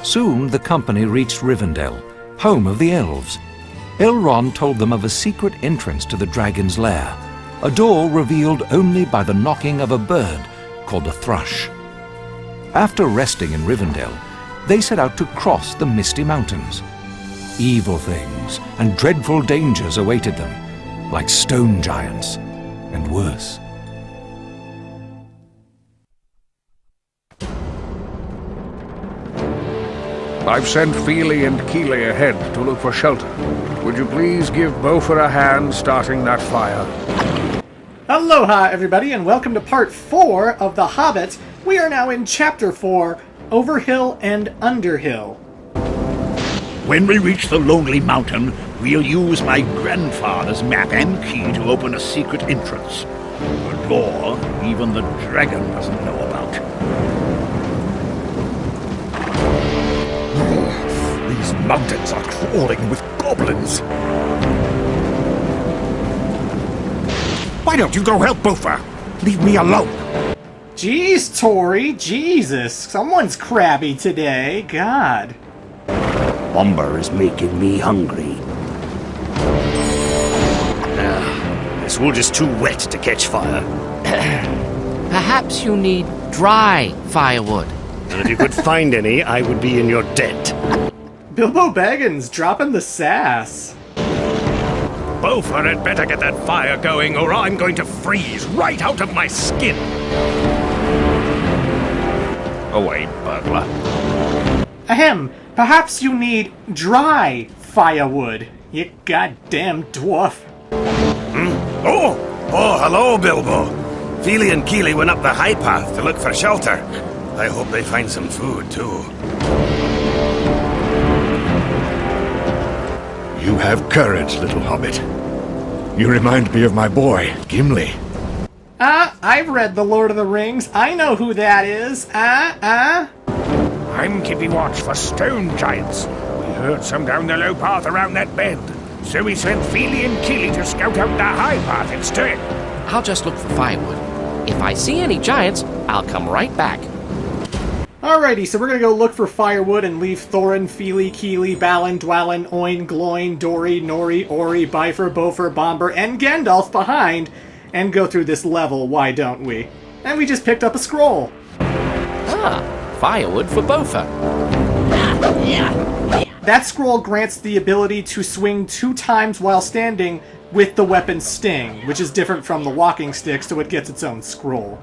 Soon the company reached Rivendell, home of the elves. Elrond told them of a secret entrance to the dragon's lair, a door revealed only by the knocking of a bird called a thrush. After resting in Rivendell, they set out to cross the Misty Mountains. Evil things and dreadful dangers awaited them, like stone giants and worse. I've sent Feely and Keely ahead to look for shelter. Would you please give Beaufort a hand starting that fire? Aloha, everybody, and welcome to part 4 of The Hobbit. We are now in Chapter 4, Overhill and Underhill. When we reach the Lonely Mountain, we'll use my grandfather's map and key to open a secret entrance. A door even the dragon doesn't know about. These mountains are crawling with goblins. Why don't you go help Beaufort? Leave me alone. Jeez, Tori, Jesus. Someone's crabby today. God. Umber is making me hungry. This wood is too wet to catch fire. Perhaps you need dry firewood. And if you could find any, I would be in your debt. Bilbo Baggins dropping the sass. Beaufort had better get that fire going, or I'm going to freeze right out of my skin. Away, burglar. Ahem. Perhaps you need dry firewood, you goddamn dwarf. Oh, hello, Bilbo. Feely and Keely went up the high path to look for shelter. I hope they find some food, too. You have courage, little hobbit. You remind me of my boy, Gimli. I've read The Lord of the Rings. I know who that is. I'm keeping watch for stone giants. We heard some down the low path around that bend, so we sent Feely and Keely to scout out the high path instead. I'll just look for firewood. If I see any giants, I'll come right back. Alrighty, so we're gonna go look for firewood and leave Thorin, Feely, Keely, Balin, Dwalin, Oin, Gloin, Dory, Nori, Ori, Bifur, Beaufort, Bomber, and Gandalf behind, and go through this level, why don't we? And we just picked up a scroll. Firewood for Beaufort. That scroll grants the ability to swing 2 times while standing with the weapon Sting, which is different from the walking stick, so it gets its own scroll.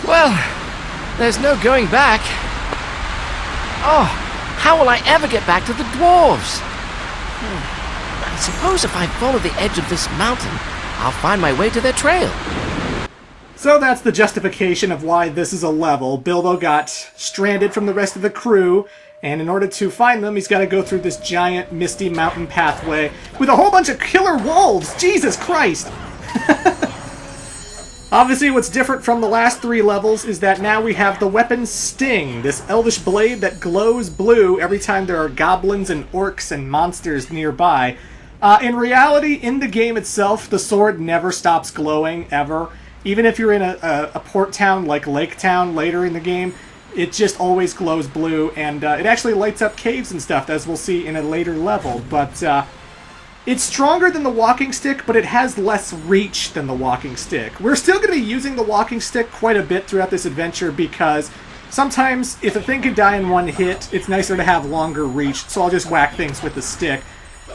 Well, there's no going back. Oh, how will I ever get back to the dwarves? I suppose if I follow the edge of this mountain, I'll find my way to their trail. So that's the justification of why this is a level. Bilbo got stranded from the rest of the crew, and in order to find them, he's got to go through this giant Misty Mountain pathway with a whole bunch of killer wolves! Jesus Christ! Obviously, what's different from the last 3 levels is that now we have the weapon Sting, this elvish blade that glows blue every time there are goblins and orcs and monsters nearby. In reality, in the game itself, the sword never stops glowing, ever. Even if you're in a port town like Lake Town later in the game, it just always glows blue, and it actually lights up caves and stuff, as we'll see in a later level. But it's stronger than the walking stick, but it has less reach than the walking stick. We're still going to be using the walking stick quite a bit throughout this adventure, because sometimes if a thing can die in one hit, it's nicer to have longer reach, so I'll just whack things with the stick.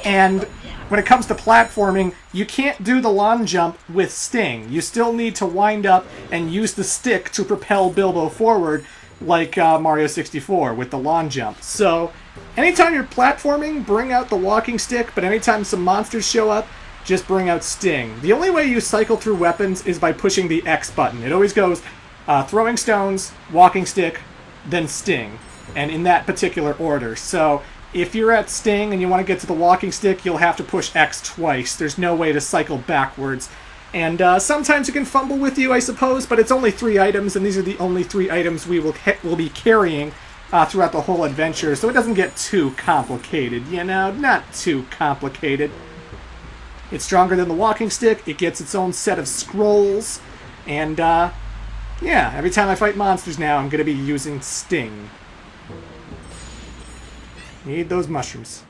And when it comes to platforming, you can't do the long jump with Sting. You still need to wind up and use the stick to propel Bilbo forward, like Mario 64 with the long jump. So anytime you're platforming, bring out the walking stick, but anytime some monsters show up, just bring out Sting. The only way you cycle through weapons is by pushing the X button. It always goes throwing stones, walking stick, then Sting, and in that particular order. So if you're at Sting and you want to get to the walking stick, you'll have to push X twice. There's no way to cycle backwards. And sometimes it can fumble with you, I suppose, but it's only 3 items, and these are the only 3 items we will be carrying throughout the whole adventure, so it doesn't get too complicated, you know? Not too complicated. It's stronger than the walking stick, it gets its own set of scrolls, and, yeah, every time I fight monsters now, I'm gonna be using Sting. Need those mushrooms.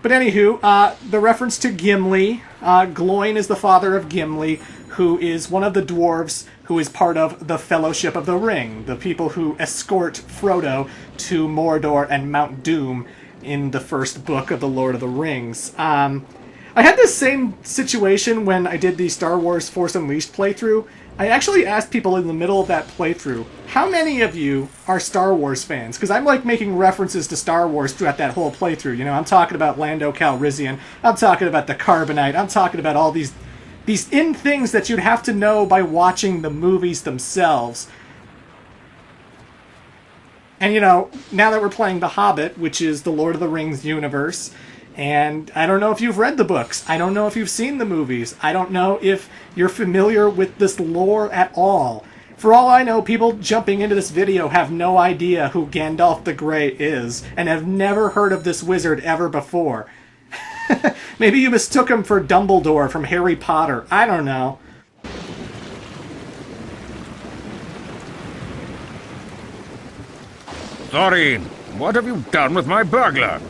But anywho, the reference to Gimli, Gloin is the father of Gimli, who is one of the dwarves who is part of the Fellowship of the Ring, the people who escort Frodo to Mordor and Mount Doom in the first book of the Lord of the Rings. I had this same situation when I did the Star Wars Force Unleashed playthrough. I actually asked people in the middle of that playthrough, how many of you are Star Wars fans? Because I'm like making references to Star Wars throughout that whole playthrough. You know, I'm talking about Lando Calrissian, I'm talking about the Carbonite, I'm talking about all these in things that you'd have to know by watching the movies themselves. And you know, now that we're playing The Hobbit, which is the Lord of the Rings universe, and I don't know if you've read the books, I don't know if you've seen the movies, I don't know if you're familiar with this lore at all. For all I know, people jumping into this video have no idea who Gandalf the Grey is, and have never heard of this wizard ever before. Maybe you mistook him for Dumbledore from Harry Potter, I don't know. Thorin, what have you done with my burglar?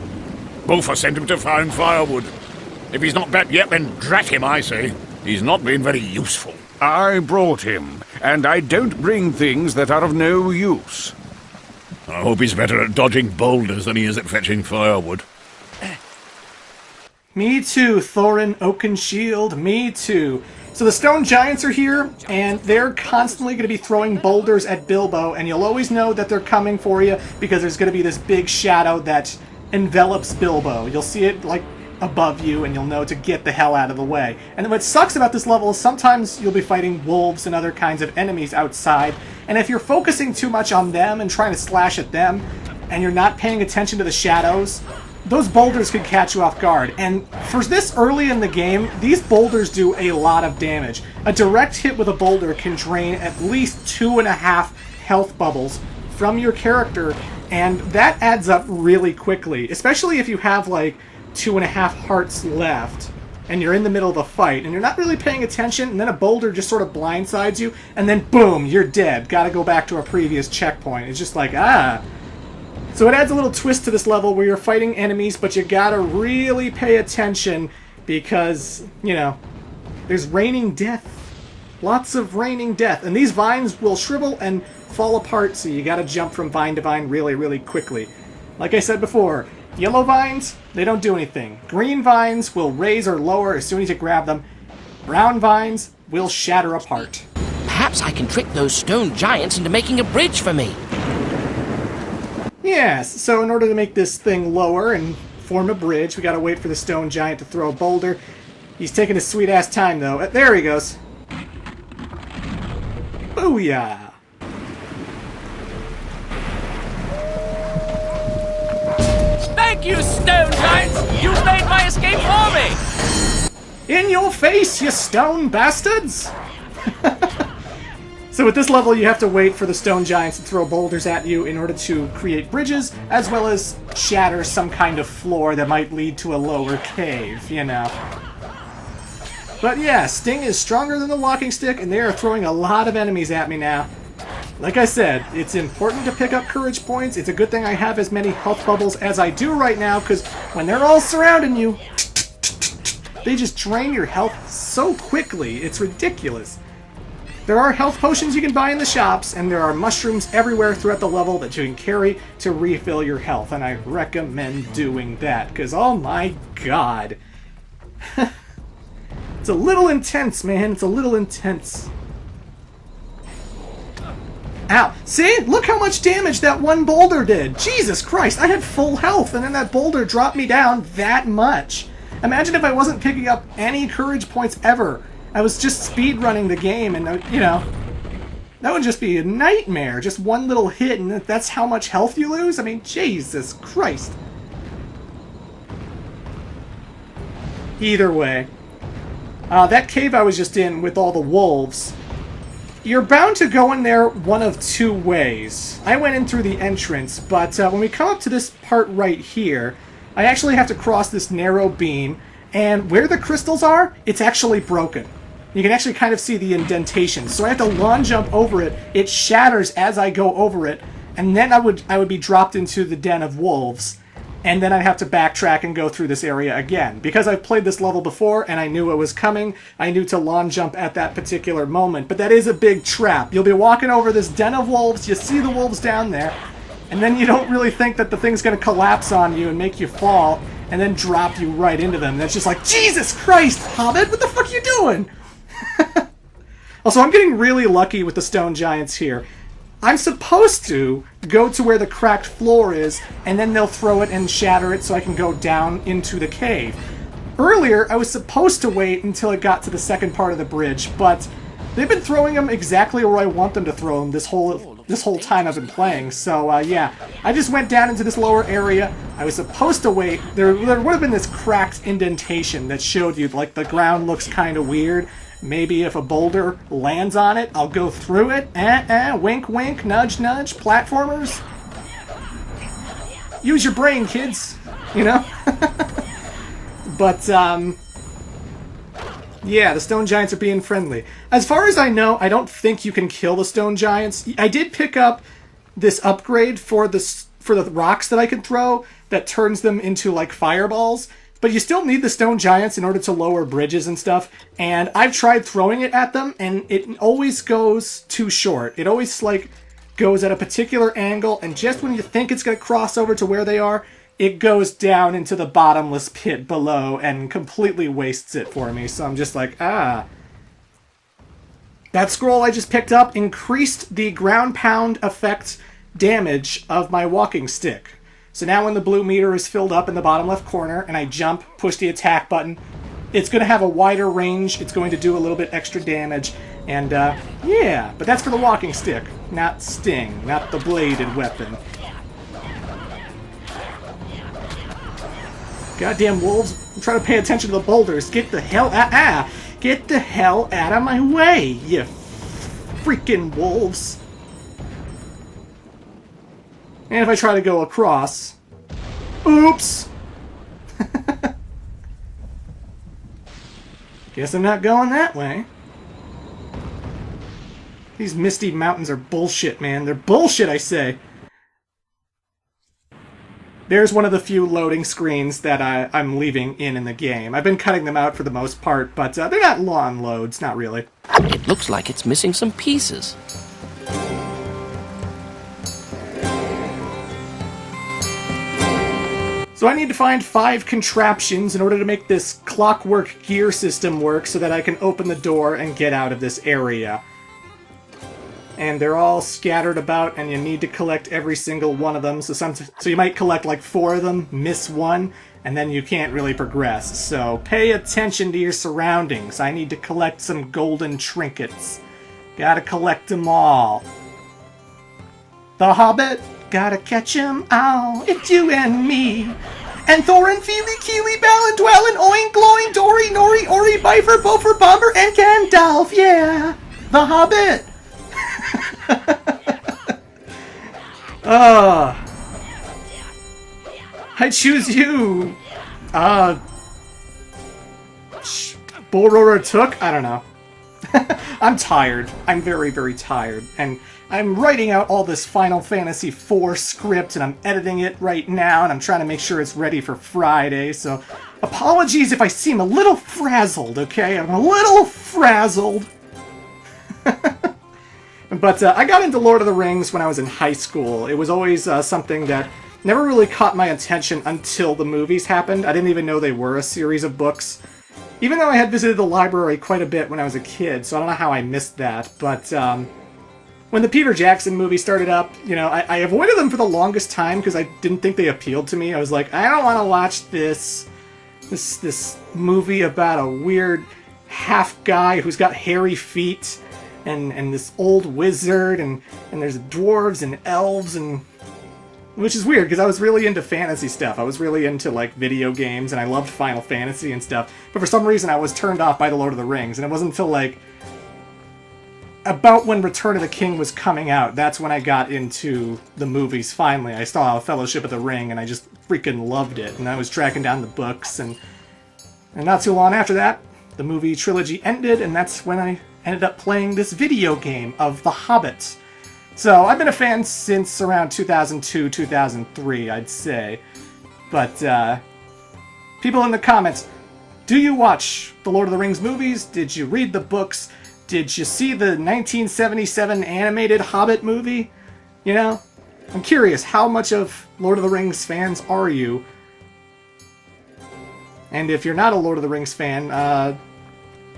Bofa sent him to find firewood. If he's not back yet, then drat him, I say. He's not been very useful. I brought him, and I don't bring things that are of no use. I hope he's better at dodging boulders than he is at fetching firewood. Me too, Thorin Oakenshield, me too. So the stone giants are here, and they're constantly going to be throwing boulders at Bilbo, and you'll always know that they're coming for you because there's going to be this big shadow that envelops Bilbo. You'll see it, like, above you, and you'll know to get the hell out of the way. And what sucks about this level is sometimes you'll be fighting wolves and other kinds of enemies outside, and if you're focusing too much on them and trying to slash at them, and you're not paying attention to the shadows, those boulders could catch you off guard. And for this early in the game, these boulders do a lot of damage. A direct hit with a boulder can drain at least 2.5 health bubbles from your character, and that adds up really quickly, especially if you have like 2.5 hearts left and you're in the middle of a fight and you're not really paying attention, and then a boulder just sort of blindsides you, and then boom, you're dead. Gotta go back to a previous checkpoint. It's just like, So it adds a little twist to this level where you're fighting enemies, but you gotta really pay attention because, you know, there's raining death. Lots of raining death. And these vines will shrivel and fall apart, so you gotta jump from vine to vine really, really quickly. Like I said before, yellow vines, they don't do anything. Green vines will raise or lower as soon as you grab them. Brown vines will shatter apart. Perhaps I can trick those stone giants into making a bridge for me. Yes, so in order to make this thing lower and form a bridge, we gotta wait for the stone giant to throw a boulder. He's taking his sweet-ass time, though. There he goes. Booyah! Thank you, stone giants! You made my escape for me! In your face, you stone bastards! So with this level, you have to wait for the stone giants to throw boulders at you in order to create bridges, as well as shatter some kind of floor that might lead to a lower cave, you know. But yeah, Sting is stronger than the walking stick, and they are throwing a lot of enemies at me now. Like I said, it's important to pick up courage points. It's a good thing I have as many health bubbles as I do right now, because when they're all surrounding you, they just drain your health so quickly. It's ridiculous. There are health potions you can buy in the shops, and there are mushrooms everywhere throughout the level that you can carry to refill your health, and I recommend doing that, because oh my god. It's a little intense, man. It's a little intense. Ow. See? Look how much damage that one boulder did. Jesus Christ, I had full health, and then that boulder dropped me down that much. Imagine if I wasn't picking up any courage points ever. I was just speedrunning the game, and, you know, that would just be a nightmare. Just one little hit, and that's how much health you lose? I mean, Jesus Christ. Either way. That cave I was just in with all the wolves, You're bound to go in there one of two ways. I went in through the entrance, but when we come up to this part right here, I actually have to cross this narrow beam, and where the crystals are, it's actually broken. You can actually kind of see the indentation, so I have to lawn jump over it. It shatters as I go over it, and then I would be dropped into the den of wolves, and then I'd have to backtrack and go through this area again. Because I've played this level before and I knew it was coming, I knew to lawn jump at that particular moment. But that is a big trap. You'll be walking over this den of wolves, you see the wolves down there, and then you don't really think that the thing's going to collapse on you and make you fall, and then drop you right into them. And it's just like, Jesus Christ, Hobbit, what the fuck are you doing? Also, I'm getting really lucky with the stone giants here. I'm supposed to go to where the cracked floor is, and then they'll throw it and shatter it so I can go down into the cave. Earlier, I was supposed to wait until it got to the second part of the bridge, but they've been throwing them exactly where I want them to throw them this whole time I've been playing. So, yeah, I just went down into this lower area. I was supposed to wait. There would have been this cracked indentation that showed you, like, the ground looks kind of weird. Maybe if a boulder lands on it, I'll go through it. Wink, wink, nudge, nudge. Platformers. Use your brain, kids. You know? But, yeah, the stone giants are being friendly. As far as I know, I don't think you can kill the stone giants. I did pick up this upgrade for the rocks that I can throw that turns them into, like, fireballs. But you still need the stone giants in order to lower bridges and stuff. And I've tried throwing it at them, and it always goes too short. It always, like, goes at a particular angle, and just when you think it's going to cross over to where they are, it goes down into the bottomless pit below and completely wastes it for me. So I'm just like, ah. That scroll I just picked up increased the ground pound effect damage of my walking stick. So now when the blue meter is filled up in the bottom left corner and I jump, push the attack button, it's going to have a wider range, it's going to do a little bit extra damage, and yeah, but that's for the walking stick, not Sting, not the bladed weapon. Goddamn wolves, I'm trying to pay attention to the boulders. Get the hell get the hell out of my way, you freaking wolves. And if I try to go across... Oops! Guess I'm not going that way. These Misty Mountains are bullshit, man. They're bullshit, I say. There's one of the few loading screens that I'm leaving in the game. I've been cutting them out for the most part, but they're not long loads, not really. It looks like it's missing some pieces. So I need to find 5 contraptions in order to make this clockwork gear system work so that I can open the door and get out of this area. And they're all scattered about, and you need to collect every single one of them. So you might collect like 4 of them, miss one, and then you can't really progress. So pay attention to your surroundings. I need to collect some golden trinkets. Gotta collect them all. The Hobbit? Gotta catch 'em all, it's you and me. And Thorin, Feely, Keely, Balin, Dwellin, Oink, Gloin, Dory, Nori, Ori, Bifer, Bofer, Bomber, and Gandalf, yeah! The Hobbit! I choose you! Bull Roarer Took? I don't know. I'm tired. I'm very, very tired. And I'm writing out all this Final Fantasy IV script, and I'm editing it right now, and I'm trying to make sure it's ready for Friday, so apologies if I seem a little frazzled, okay? I'm a little frazzled. But I got into Lord of the Rings when I was in high school. It was always something that never really caught my attention until the movies happened. I didn't even know they were a series of books. Even though I had visited the library quite a bit when I was a kid, so I don't know how I missed that, but when the Peter Jackson movie started up, you know, I avoided them for the longest time because I didn't think they appealed to me. I was like, I don't want to watch this movie about a weird half guy who's got hairy feet and this old wizard and there's dwarves and elves, and which is weird because I was really into fantasy stuff. I was really into like video games and I loved Final Fantasy and stuff. But for some reason I was turned off by the Lord of the Rings, and it wasn't until like about when Return of the King was coming out, that's when I got into the movies finally. I saw Fellowship of the Ring, and I just freaking loved it. And I was tracking down the books, and not too long after that, the movie trilogy ended, and that's when I ended up playing this video game of The Hobbit. So I've been a fan since around 2002, 2003, I'd say. But people in the comments, do you watch the Lord of the Rings movies? Did you read the books? Did you see the 1977 animated Hobbit movie? You know, I'm curious, how much of Lord of the Rings fans are you? And if you're not a Lord of the Rings fan,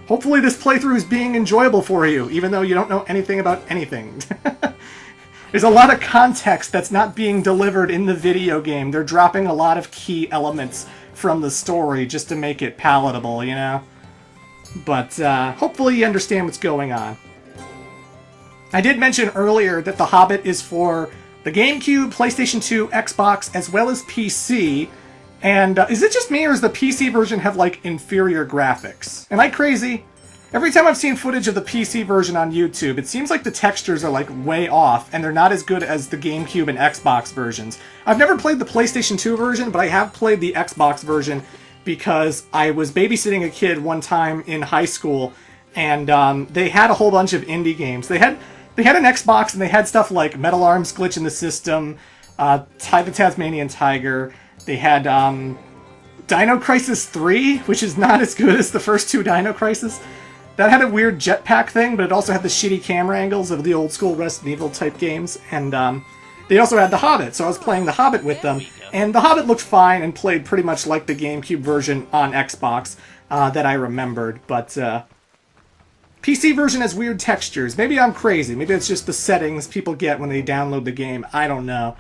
hopefully this playthrough is being enjoyable for you, even though you don't know anything about anything. There's a lot of context that's not being delivered in the video game. They're dropping a lot of key elements from the story just to make it palatable, you know? But hopefully you understand what's going on. I did mention earlier that The Hobbit is for the GameCube, PlayStation 2, Xbox, as well as PC. And is it just me, or does the PC version have, like, inferior graphics? Am I crazy? Every time I've seen footage of the PC version on YouTube, it seems like the textures are, like, way off, and they're not as good as the GameCube and Xbox versions. I've never played the PlayStation 2 version, but I have played the Xbox version because I was babysitting a kid one time in high school, and they had a whole bunch of indie games. They had an Xbox, and they had stuff like Metal Arms Glitch in the System, the Tasmanian Tiger. They had Dino Crisis 3, which is not as good as the first two Dino Crisis. That had a weird jetpack thing, but it also had the shitty camera angles of the old school Resident Evil type games. And they also had The Hobbit, so I was playing The Hobbit with them. And The Hobbit looked fine and played pretty much like the GameCube version on Xbox that I remembered. But PC version has weird textures. Maybe I'm crazy. Maybe it's just the settings people get when they download the game. I don't know.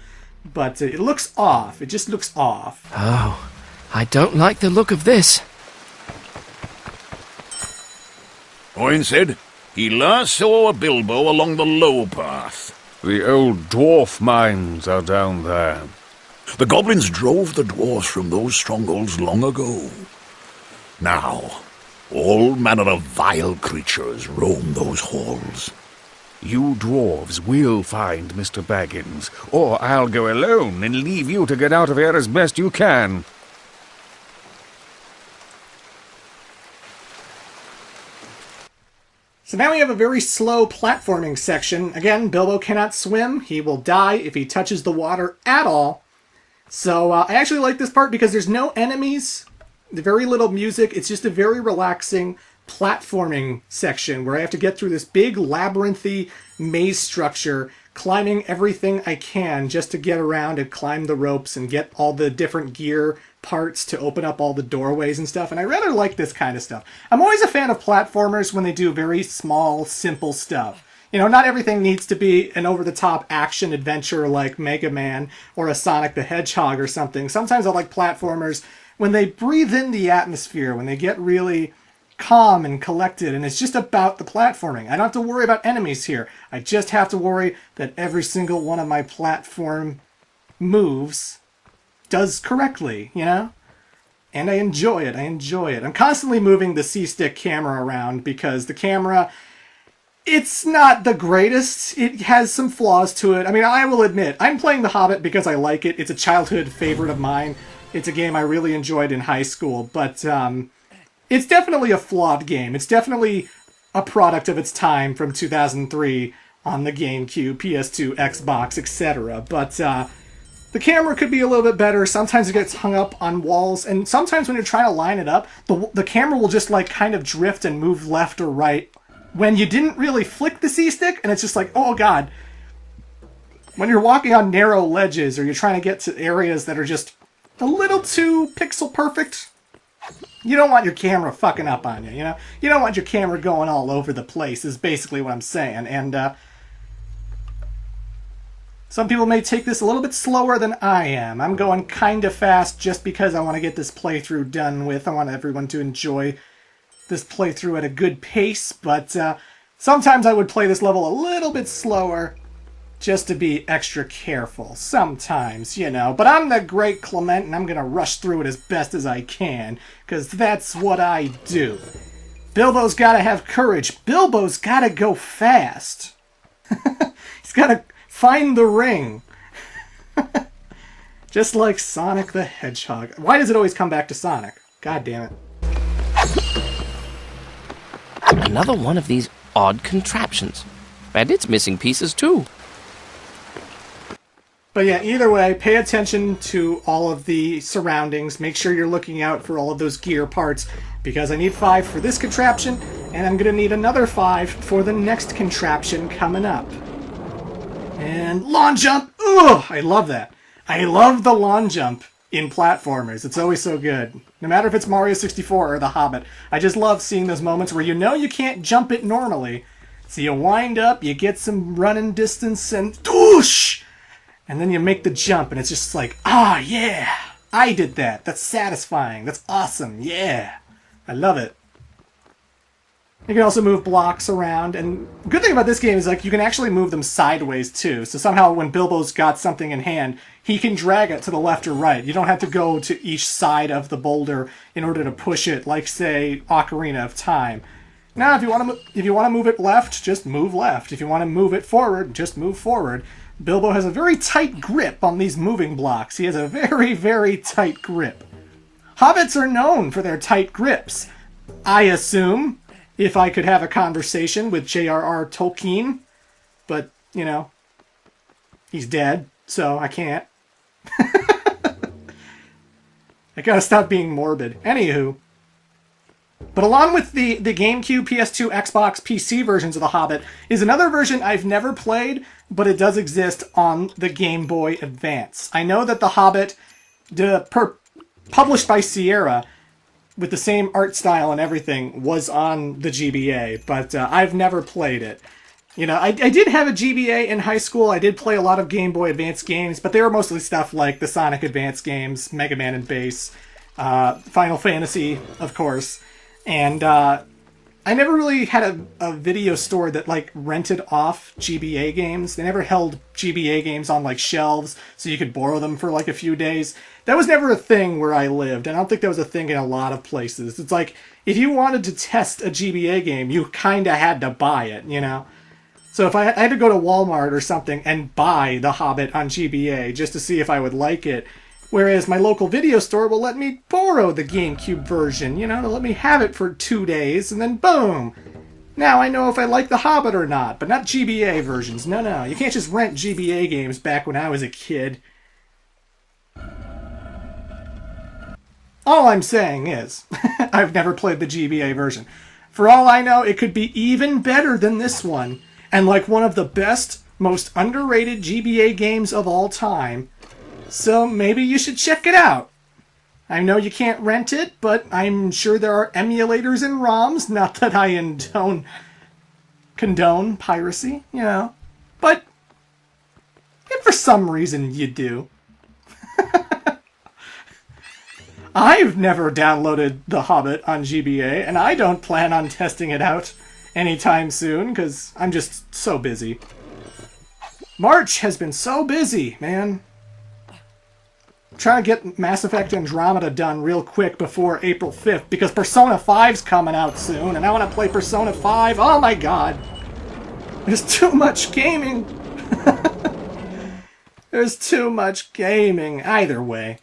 But it looks off. It just looks off. Oh, I don't like the look of this. Owen said he last saw a Bilbo along the low path. The old dwarf mines are down there. The goblins drove the dwarves from those strongholds long ago. Now, all manner of vile creatures roam those halls. You dwarves will find Mr. Baggins, or I'll go alone and leave you to get out of here as best you can. So now we have a very slow platforming section. Again, Bilbo cannot swim. He will die if he touches the water at all. So I actually like this part because there's no enemies, very little music. It's just a very relaxing platforming section where I have to get through this big labyrinthy maze structure, climbing everything I can just to get around and climb the ropes and get all the different gear parts to open up all the doorways and stuff. And I rather like this kind of stuff. I'm always a fan of platformers when they do very small, simple stuff. You know, not everything needs to be an over-the-top action adventure like Mega Man or a Sonic the Hedgehog or something. Sometimes I like platformers when they breathe in the atmosphere, when they get really calm and collected, and it's just about the platforming. I don't have to worry about enemies here. I just have to worry that every single one of my platform moves does correctly, you know? And I enjoy it. I enjoy it. I'm constantly moving the C-stick camera around because the camera, it's not the greatest. It has some flaws to it. I mean, I will admit, I'm playing The Hobbit because I like it. It's a childhood favorite of mine. It's a game I really enjoyed in high school, but it's definitely a flawed game. It's definitely a product of its time from 2003 on the GameCube, PS2, Xbox, etc. But the camera could be a little bit better. Sometimes it gets hung up on walls, and sometimes when you're trying to line it up, the camera will just like kind of drift and move left or right when you didn't really flick the C-stick, and it's just like, oh god. When you're walking on narrow ledges or you're trying to get to areas that are just a little too pixel perfect, you don't want your camera fucking up on you, you know? You don't want your camera going all over the place, is basically what I'm saying. And some people may take this a little bit slower than I am. I'm going kind of fast just because I want to get this playthrough done with. I want everyone to enjoy this playthrough at a good pace, but sometimes I would play this level a little bit slower just to be extra careful. Sometimes, you know. But I'm the great Clement, and I'm going to rush through it as best as I can, because that's what I do. Bilbo's got to have courage. Bilbo's got to go fast. He's got to find the ring. Just like Sonic the Hedgehog. Why does it always come back to Sonic? God damn it. Another one of these odd contraptions. And it's missing pieces too. But yeah, either way, pay attention to all of the surroundings. Make sure you're looking out for all of those gear parts, because I need 5 for this contraption, and I'm going to need another 5 for the next contraption coming up. And lawn jump! Ugh! I love that. I love the lawn jump in platformers. It's always so good. No matter if it's Mario 64 or The Hobbit. I just love seeing those moments where you know you can't jump it normally. So you wind up, you get some running distance, and doosh! And then you make the jump, and it's just like, ah, yeah! I did that. That's satisfying. That's awesome. Yeah! I love it. You can also move blocks around, and the good thing about this game is like you can actually move them sideways too. So somehow when Bilbo's got something in hand, he can drag it to the left or right. You don't have to go to each side of the boulder in order to push it, like say Ocarina of Time. Now, if you want to move it left, just move left. If you want to move it forward, just move forward. Bilbo has a very tight grip on these moving blocks. He has a very, very tight grip. Hobbits are known for their tight grips. I assume, if I could have a conversation with J.R.R. Tolkien, but, you know, he's dead, so I can't. I gotta stop being morbid. Anywho. But along with the GameCube, PS2, Xbox, PC versions of The Hobbit is another version I've never played, but it does exist on the Game Boy Advance. I know that The Hobbit, published by Sierra, with the same art style and everything, was on the GBA, but I've never played it. You know, I did have a GBA in high school. I did play a lot of Game Boy Advance games, but they were mostly stuff like the Sonic Advance games, Mega Man and Bass, Final Fantasy, of course. And I never really had a video store that, like, rented off GBA games. They never held GBA games on, like, shelves so you could borrow them for, like, a few days. That was never a thing where I lived, and I don't think that was a thing in a lot of places. It's like, if you wanted to test a GBA game, you kind of had to buy it, you know? So if I had to go to Walmart or something and buy The Hobbit on GBA just to see if I would like it, whereas my local video store will let me borrow the GameCube version, you know, to let me have it for 2 days, and then boom! Now I know if I like The Hobbit or not, but not GBA versions. No, you can't just rent GBA games back when I was a kid. All I'm saying is, I've never played the GBA version. For all I know, it could be even better than this one, and like one of the best, most underrated GBA games of all time. So maybe you should check it out. I know you can't rent it, but I'm sure there are emulators and ROMs. Not that I condone piracy, you know. But if for some reason you do. I've never downloaded The Hobbit on GBA, and I don't plan on testing it out anytime soon, because I'm just so busy. March has been so busy, man. I'm trying to get Mass Effect Andromeda done real quick before April 5th, because Persona 5's coming out soon, and I want to play Persona 5. Oh my god. There's too much gaming. There's too much gaming. Either way.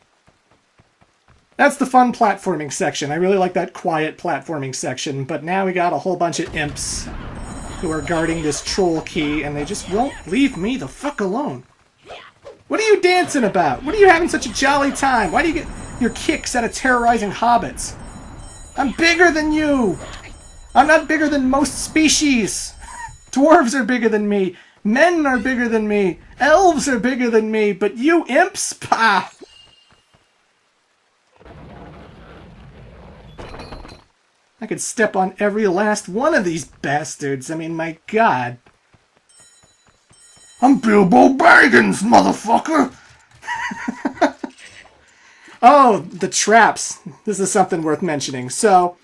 That's the fun platforming section. I really like that quiet platforming section, but now we got a whole bunch of imps who are guarding this troll key, and they just won't leave me the fuck alone. What are you dancing about? What are you having such a jolly time? Why do you get your kicks out of terrorizing hobbits? I'm bigger than you! I'm not bigger than most species! Dwarves are bigger than me. Men are bigger than me. Elves are bigger than me. But you imps? Pah! I could step on every last one of these bastards. I mean, my god. I'm Bilbo Baggins, motherfucker! Oh, the traps. This is something worth mentioning. So,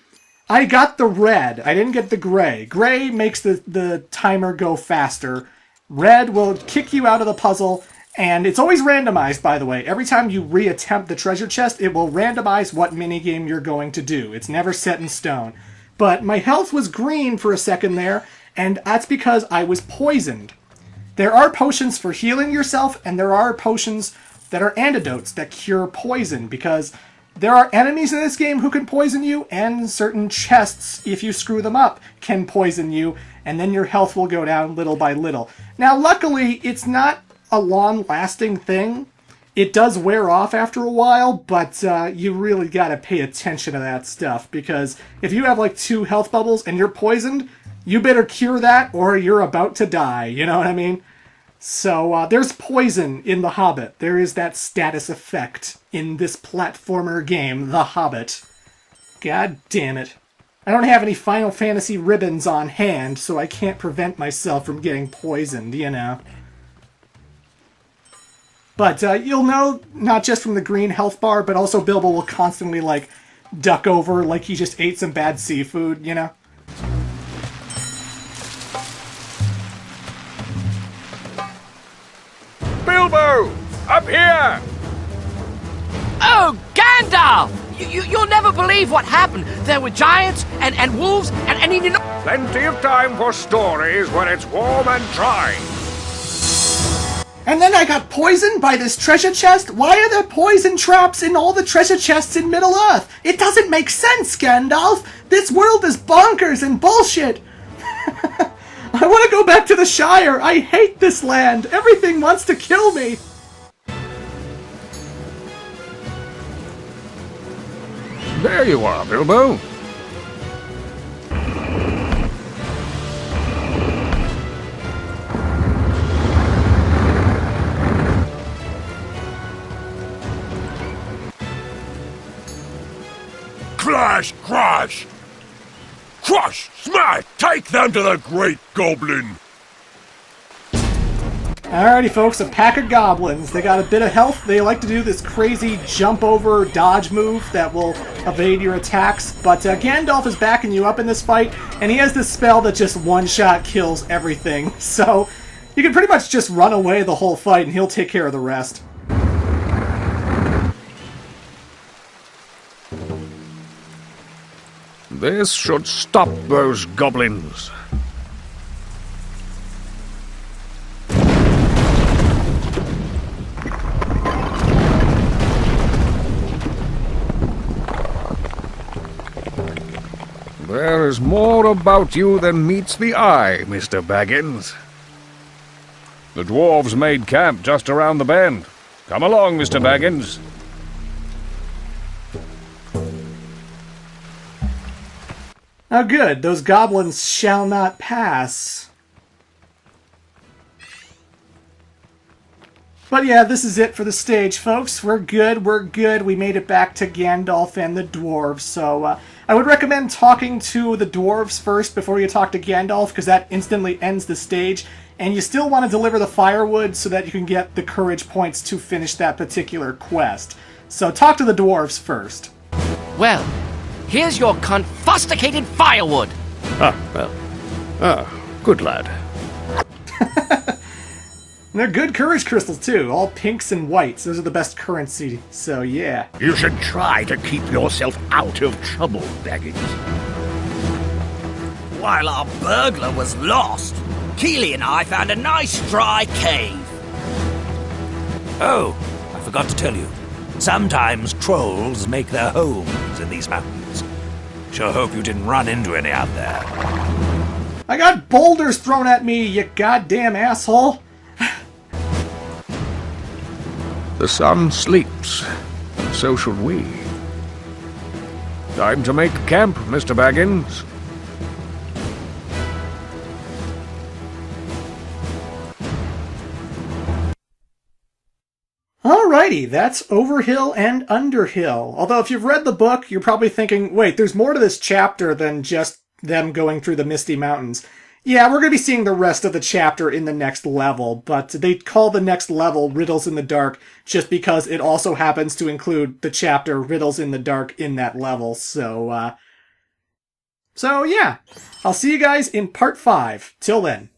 I got the red. I didn't get the gray. Gray makes the timer go faster. Red will kick you out of the puzzle, and it's always randomized, by the way. Every time you reattempt the treasure chest, it will randomize what minigame you're going to do. It's never set in stone. but my health was green for a second there, and that's because I was poisoned. There are potions for healing yourself, and there are potions that are antidotes that cure poison, because there are enemies in this game who can poison you, and certain chests, if you screw them up, can poison you, and then your health will go down little by little. Now, luckily, it's not a long-lasting thing. It does wear off after a while, but you really gotta pay attention to that stuff, because if you have like 2 health bubbles and you're poisoned, you better cure that or you're about to die, you know what I mean? So there's poison in The Hobbit. There is that status effect in this platformer game, The Hobbit. God damn it. I don't have any Final Fantasy ribbons on hand, so I can't prevent myself from getting poisoned, you know. But you'll know, not just from the green health bar, but also Bilbo will constantly, like, duck over like he just ate some bad seafood, you know? Bilbo! Up here! Oh, Gandalf! You'll never believe what happened. There were giants and wolves and even... Plenty of time for stories when it's warm and dry. And then I got poisoned by this treasure chest? Why are there poison traps in all the treasure chests in Middle-earth? It doesn't make sense, Gandalf! This world is bonkers and bullshit! I want to go back to the Shire! I hate this land! Everything wants to kill me! There you are, Bilbo. Clash, crash! Crush, smash, take them to the Great Goblin! Alrighty folks, a pack of goblins. They got a bit of health. They like to do this crazy jump over dodge move that will evade your attacks. But Gandalf is backing you up in this fight, and he has this spell that just one-shot kills everything. So you can pretty much just run away the whole fight and he'll take care of the rest. This should stop those goblins. There is more about you than meets the eye, Mr. Baggins. The dwarves made camp just around the bend. Come along, Mr. Baggins. Oh good, those goblins shall not pass. But yeah, this is it for the stage, folks. We're good, we're good. We made it back to Gandalf and the dwarves, so I would recommend talking to the dwarves first before you talk to Gandalf, because that instantly ends the stage, and you still want to deliver the firewood so that you can get the courage points to finish that particular quest. So talk to the dwarves first. Well, here's your confusticated firewood. Good lad. And they're good courage crystals, too. All pinks and whites. Those are the best currency. So, yeah. You should try to keep yourself out of trouble, Baggins. While our burglar was lost, Keely and I found a nice dry cave. Oh, I forgot to tell you. Sometimes trolls make their homes in these mountains. Sure hope you didn't run into any out there. I got boulders thrown at me, you goddamn asshole! The sun sleeps, and so should we. Time to make camp, Mr. Baggins. Alrighty, that's Overhill and Underhill. Although if you've read the book, you're probably thinking, wait, there's more to this chapter than just them going through the Misty Mountains. Yeah, we're going to be seeing the rest of the chapter in the next level, but they call the next level Riddles in the Dark just because it also happens to include the chapter Riddles in the Dark in that level, so yeah. I'll see you guys in part 5. Till then.